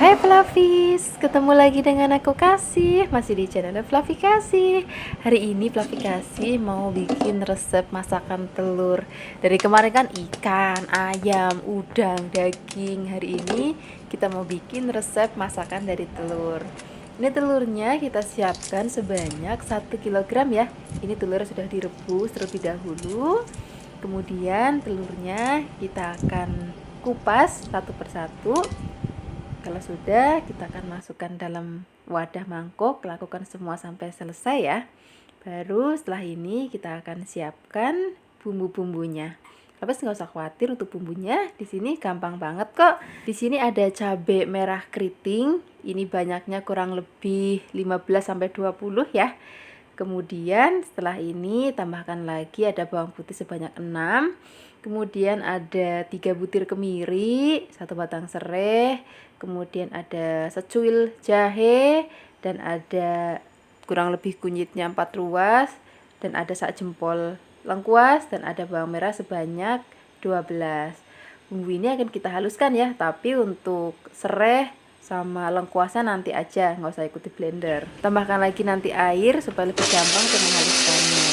Hai Flavis, ketemu lagi dengan aku Kasih, masih di channel Flavi Kasih. Hari ini Flavi Kasih mau bikin resep masakan telur. Dari kemarin kan ikan, ayam, udang, daging. Hari ini kita mau bikin resep masakan dari telur. Ini telurnya kita siapkan sebanyak 1 kg ya. Ini telurnya sudah direbus terlebih dahulu. Kemudian telurnya kita akan kupas satu persatu. Kalau sudah, kita akan masukkan dalam wadah mangkok, lakukan semua sampai selesai ya. Baru setelah ini kita akan siapkan bumbu-bumbunya. Tapi nggak usah khawatir untuk bumbunya, di sini gampang banget kok. Di sini ada cabai merah keriting, ini banyaknya kurang lebih 15-20 ya. Kemudian setelah ini tambahkan lagi ada bawang putih sebanyak 6. Kemudian ada 3 butir kemiri, 1 batang serai, kemudian ada secuil jahe, dan ada kurang lebih kunyitnya 4 ruas, dan ada sak jempol lengkuas, dan ada bawang merah sebanyak 12. Bumbu ini akan kita haluskan ya, tapi untuk serai sama lengkuasnya nanti aja, nggak usah ikuti blender. Tambahkan lagi nanti air supaya lebih gampang untuk menghaluskannya.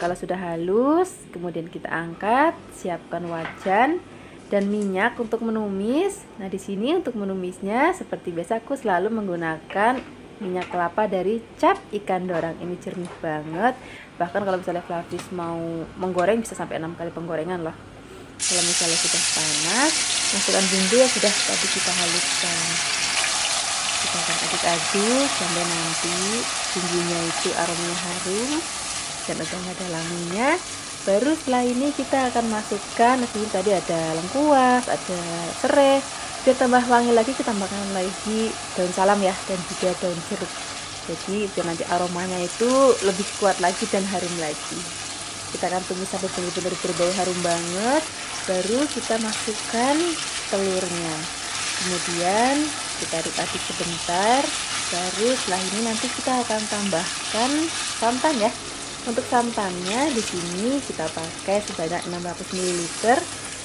Kalau sudah halus, kemudian kita angkat, siapkan wajan dan minyak untuk menumis. Nah, di sini untuk menumisnya seperti biasa aku selalu menggunakan minyak kelapa dari Cap Ikan Dorang. Ini jernih banget. Bahkan kalau misalnya Flavis mau menggoreng bisa sampai 6 kali penggorengan loh. Kalau misalnya sudah panas, masukkan bumbu yang sudah tadi kita haluskan. Kita akan aduk-aduk sampai nanti bumbunya itu aromanya harum dan udah ada wanginya. Baru setelah ini kita akan masukkan, di tadi ada lengkuas, ada serai. Biar tambah wangi lagi kita tambahkan lagi daun salam ya, dan juga daun jeruk. Jadi biar nanti aromanya itu lebih kuat lagi dan harum lagi. Kita akan tumis sampai benar-benar berbau harum banget. Baru kita masukkan telurnya. Kemudian kita aduk-aduk sebentar. Baru setelah ini nanti kita akan tambahkan santan ya. Untuk santannya di sini kita pakai sebanyak 600 ml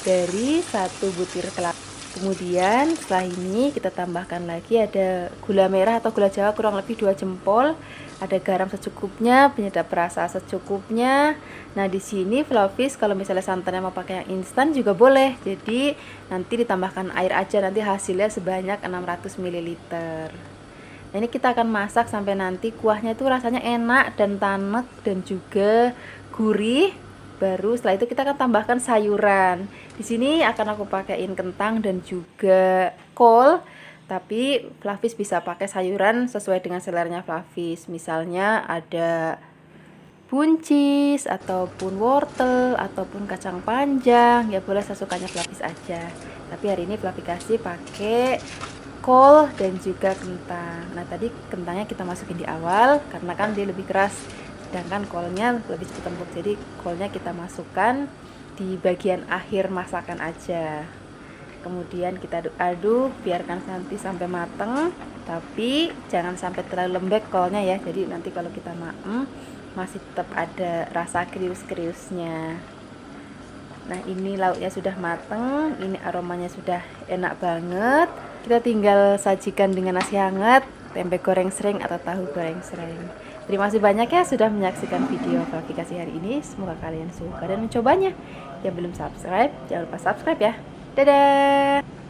dari 1 butir kelapa. Kemudian setelah ini kita tambahkan lagi ada gula merah atau gula jawa kurang lebih 2 jempol, ada garam secukupnya, penyedap rasa secukupnya. Nah, di sini Flavis kalau misalnya santannya mau pakai yang instan juga boleh. Jadi nanti ditambahkan air aja, nanti hasilnya sebanyak 600 ml. Nah, ini kita akan masak sampai nanti kuahnya itu rasanya enak dan tanek dan juga gurih. Baru setelah itu kita akan tambahkan sayuran. Di sini akan aku pakaiin kentang dan juga kol. Tapi Flavis bisa pakai sayuran sesuai dengan seleranya Flavis. Misalnya ada buncis ataupun wortel ataupun kacang panjang, ya boleh sesukanya Flavis aja. Tapi hari ini Flavis kasih pakai kol dan juga kentang. Nah, tadi kentangnya kita masukin di awal karena kan dia lebih keras, sedangkan kolnya lebih cepat empuk. Jadi kolnya kita masukkan di bagian akhir masakan aja. Kemudian kita aduk-aduk, biarkan nanti sampai mateng, tapi jangan sampai terlalu lembek kolnya ya. Jadi nanti kalau kita maem masih tetap ada rasa krius-kriusnya. Nah, ini lauknya sudah mateng, ini aromanya sudah enak banget. Kita tinggal sajikan dengan nasi hangat, tempe goreng sereng atau tahu goreng sereng. Terima kasih banyak ya sudah menyaksikan video Flavi Kasih hari ini. Semoga kalian suka dan mencobanya. Yang belum subscribe, jangan lupa subscribe ya. Dadah!